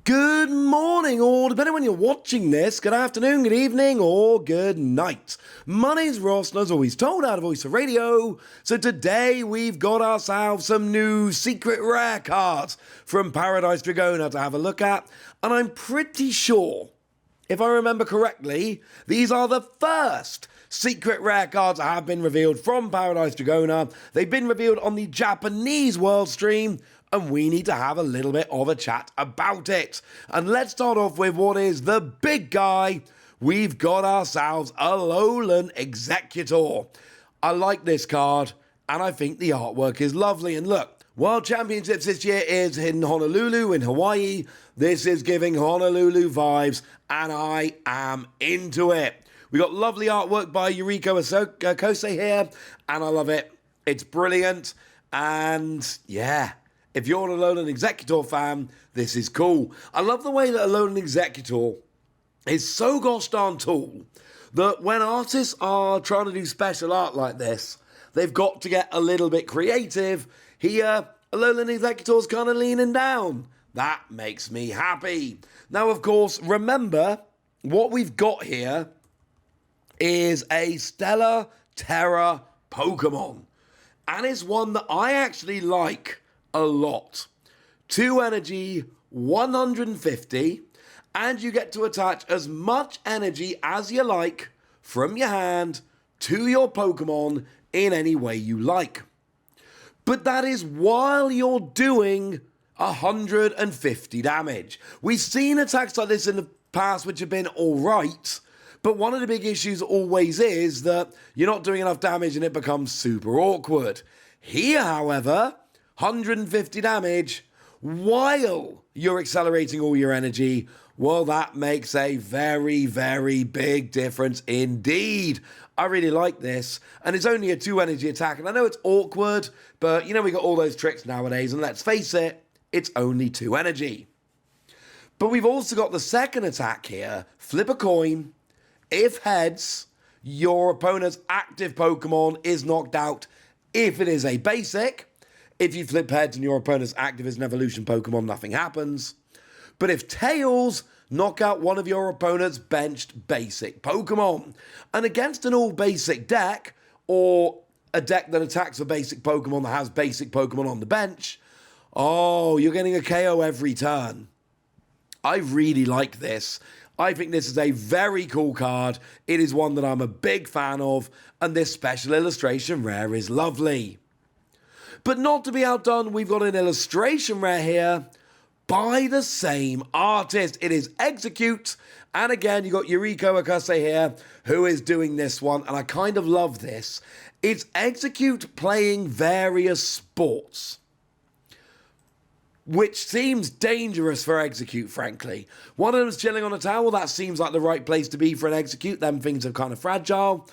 Good morning, or depending when you're watching this, good afternoon, good evening, or good night. My name's Ross, and as always told out of Voice of Radio, so today we've got ourselves some new secret rare cards from Paradise Dragona to have a look at, and I'm pretty sure, if I remember correctly, these are the first secret rare cards that have been revealed from Paradise Dragona. They've been revealed on the Japanese world stream, and we need to have a little bit of a chat about it. And let's start off with what is the big guy. We've got ourselves Alolan Exeggutor. I like this card, and I think the artwork is lovely. And look, World Championships this year is in Honolulu in Hawaii. This is giving Honolulu vibes, and I am into it. We got lovely artwork by Yuriko Kosei here, and I love it. It's brilliant, and yeah, if you're an Alolan Exeggutor fan, this is cool. I love the way that Alolan Exeggutor is so gosh darn tall that when artists are trying to do special art like this, they've got to get a little bit creative. Here, Alolan Exeggutor's kind of leaning down. That makes me happy. Now, of course, remember, what we've got here is a Stellar Terra Pokemon. And it's one that I actually like a lot. 2 energy, 150, and you get to attach as much energy as you like from your hand to your Pokemon in any way you like. But that is while you're doing 150 damage. We've seen attacks like this in the past which have been alright, but one of the big issues always is that you're not doing enough damage and it becomes super awkward. Here, however, 150 damage while you're accelerating all your energy, well, that makes a very, very big difference indeed. I really like this, and it's only a 2 energy attack, and I know it's awkward, but you know, we got all those tricks nowadays, and let's face it, it's only 2 energy. But we've also got the second attack here. Flip a coin. If heads, your opponent's active Pokemon is knocked out if it is a basic. If you flip heads and your opponent's active is an evolution Pokemon, nothing happens. But if tails, knock out one of your opponent's benched basic Pokemon. And against an all-basic deck, or a deck that attacks a basic Pokemon that has basic Pokemon on the bench, oh, you're getting a KO every turn. I really like this. I think this is a very cool card. It is one that I'm a big fan of, and this special illustration rare is lovely. But not to be outdone, we've got an illustration rare here by the same artist. It is Exeggcute, and again, you got Yuriko Kosei here, who is doing this one, and I kind of love this. It's Exeggcute playing various sports, which seems dangerous for Exeggcute, frankly. One of them is chilling on a towel. That seems like the right place to be for an Exeggcute. Them things are kind of fragile.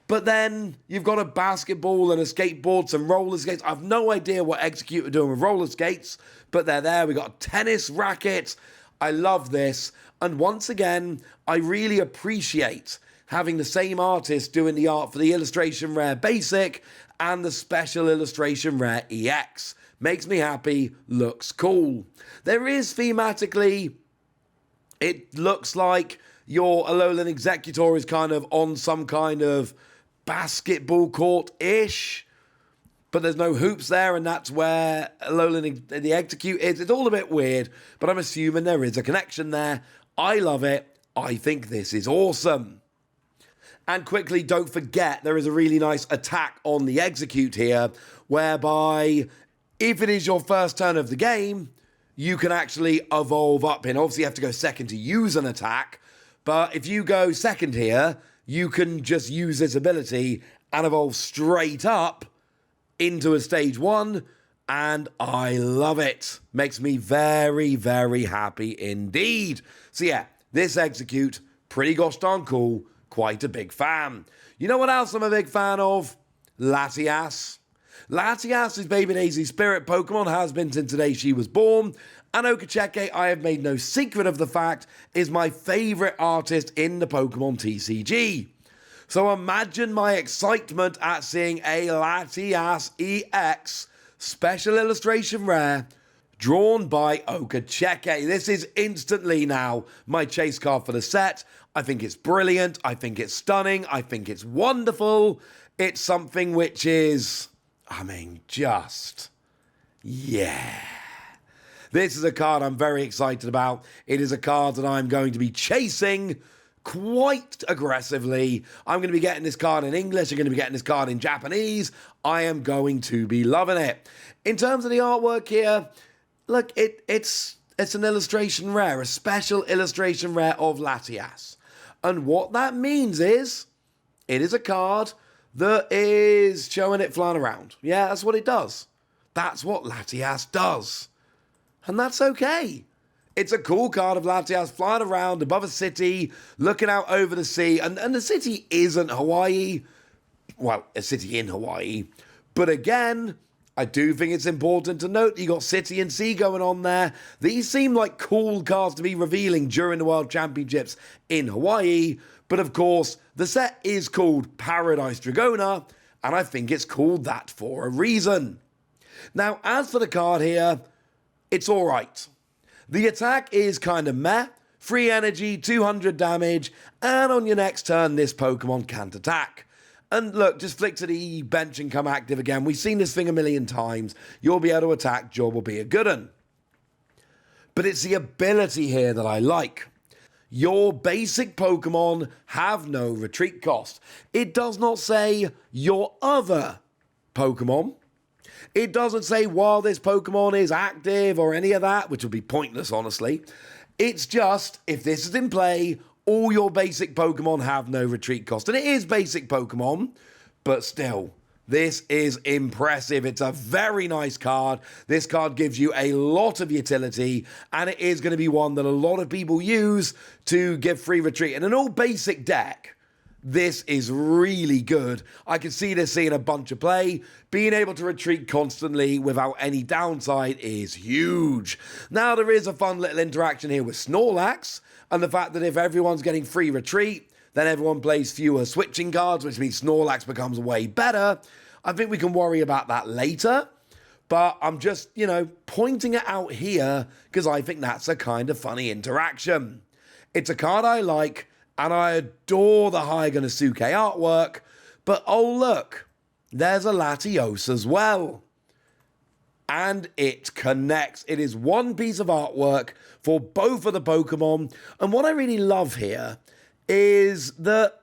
But then you've got a basketball and a skateboard, some roller skates. I've no idea what Exeggcute are doing with roller skates, but they're there. We've got a tennis racket. I love this. And once again, I really appreciate having the same artist doing the art for the illustration rare basic and the special illustration rare EX. Makes me happy, looks cool. There is thematically, it looks like your Alolan Exeggutor is kind of on some kind of basketball court-ish, but there's no hoops there, and that's where Alolan the Exeggcute is. It's all a bit weird, but I'm assuming there is a connection there. I love it. I think this is awesome. And quickly, don't forget, there is a really nice attack on the Exeggcute here, whereby if it is your first turn of the game, you can actually evolve up in. Obviously, you have to go second to use an attack, but if you go second here, you can just use this ability and evolve straight up into a stage 1, and I love it. Makes me very, very happy indeed. So yeah, this Exeggcute, pretty gosh darn cool, quite a big fan. You know what else I'm a big fan of? Latias. Latias is Baby Daisy's spirit Pokemon, has been since the day she was born, and Okacheke, I have made no secret of the fact, is my favourite artist in the Pokémon TCG. So imagine my excitement at seeing a Latias EX special illustration rare drawn by Exeggcute. This is instantly now my chase card for the set. I think it's brilliant. I think it's stunning. I think it's wonderful. It's something which is, just, yeah. This is a card I'm very excited about. It is a card that I'm going to be chasing quite aggressively. I'm going to be getting this card in English. I'm going to be getting this card in Japanese. I am going to be loving it. In terms of the artwork here, look, it's an illustration rare, a special illustration rare of Latias. And what that means is, it is a card that is showing it flying around. Yeah, that's what it does. That's what Latias does. And that's okay. It's a cool card of Latias flying around above a city, looking out over the sea. And the city isn't Hawaii. Well, a city in Hawaii. But again, I do think it's important to note you got city and sea going on there. These seem like cool cards to be revealing during the World Championships in Hawaii. But of course, the set is called Paradise Dragona, and I think it's called that for a reason. Now, as for the card here, it's alright. The attack is kind of meh, 3 energy, 200 damage, and on your next turn, this Pokemon can't attack. And look, just flick to the bench and come active again. We've seen this thing a million times. You'll be able to attack, job will be a good one. But it's the ability here that I like. Your basic Pokemon have no retreat cost. It does not say your other Pokemon. It doesn't say while this Pokemon is active or any of that, which would be pointless, honestly. It's just, if this is in play, all your basic Pokemon have no retreat cost. And it is basic Pokemon, but still, this is impressive. It's a very nice card. This card gives you a lot of utility, and it is going to be one that a lot of people use to give free retreat. In an all basic deck, this is really good. I can see this seeing a bunch of play. Being able to retreat constantly without any downside is huge. Now, there is a fun little interaction here with Snorlax, and the fact that if everyone's getting free retreat, then everyone plays fewer switching cards, which means Snorlax becomes way better. I think we can worry about that later, but I'm just, pointing it out here because I think that's a kind of funny interaction. It's a card I like, and I adore the Hyganosuke artwork, but oh look, there's a Latios as well. And it connects. It is one piece of artwork for both of the Pokemon. And what I really love here is that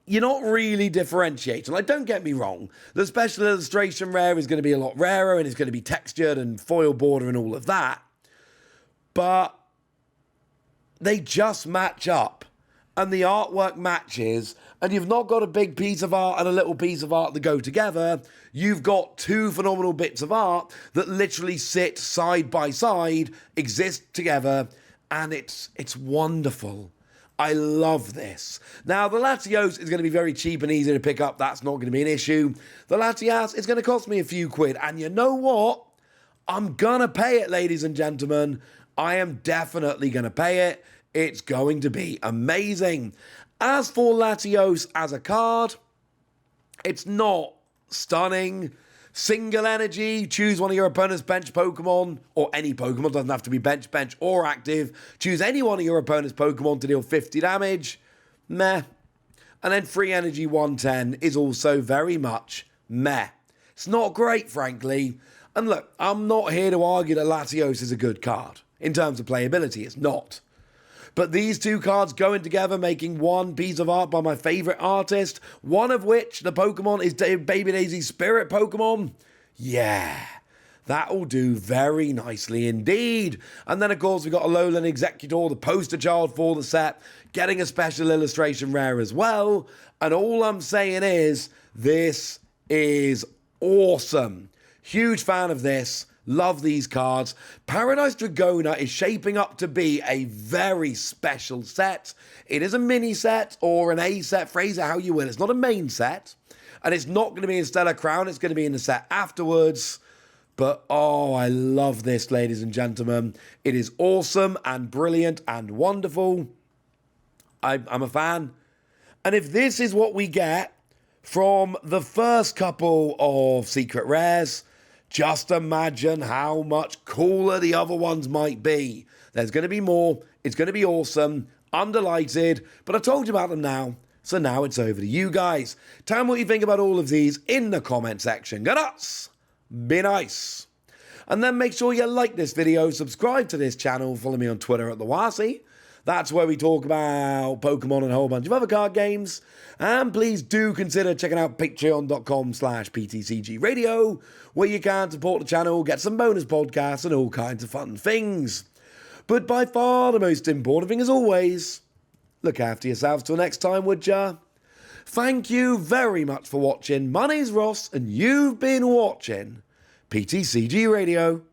you're not really differentiating. Like, don't get me wrong. The special illustration rare is going to be a lot rarer, and it's going to be textured and foil border and all of that. But they just match up. And the artwork matches, and you've not got a big piece of art and a little piece of art that go together. You've got two phenomenal bits of art that literally sit side by side, exist together, and it's wonderful. I love this. Now, the Latios is going to be very cheap and easy to pick up. That's not going to be an issue. The Latias is going to cost me a few quid, and you know what? I'm going to pay it, ladies and gentlemen. I am definitely going to pay it. It's going to be amazing. As for Latios as a card, it's not stunning. Single energy, choose one of your opponent's bench Pokemon, or any Pokemon, doesn't have to be bench, or active. Choose any one of your opponent's Pokemon to deal 50 damage. Meh. And then free energy 110 is also very much meh. It's not great, frankly. And look, I'm not here to argue that Latios is a good card. In terms of playability, it's not. But these two cards going together, making one piece of art by my favourite artist, one of which, the Pokemon, is Baby Daisy's spirit Pokemon. Yeah, that'll do very nicely indeed. And then, of course, we've got Alolan Exeggutor, the poster child for the set, getting a special illustration rare as well. And all I'm saying is, this is awesome. Huge fan of this. Love these cards. Paradise Dragona is shaping up to be a very special set. It is a mini set or an A set, phrase it how you will. It's not a main set. And it's not going to be in Stellar Crown. It's going to be in the set afterwards. But, oh, I love this, ladies and gentlemen. It is awesome and brilliant and wonderful. I'm a fan. And if this is what we get from the first couple of secret rares, just imagine how much cooler the other ones might be. There's going to be more. It's going to be awesome. I'm delighted, but I told you about them now. So now it's over to you guys. Tell me what you think about all of these in the comment section. Go nuts! Be nice. And then make sure you like this video, subscribe to this channel, follow me on Twitter at @TheWasi. That's where we talk about Pokemon and a whole bunch of other card games. And please do consider checking out patreon.com/PTCGradio, where you can support the channel, get some bonus podcasts and all kinds of fun things. But by far the most important thing as always, look after yourselves till next time, would ya? Thank you very much for watching. My name's Ross, and you've been watching PTCG Radio.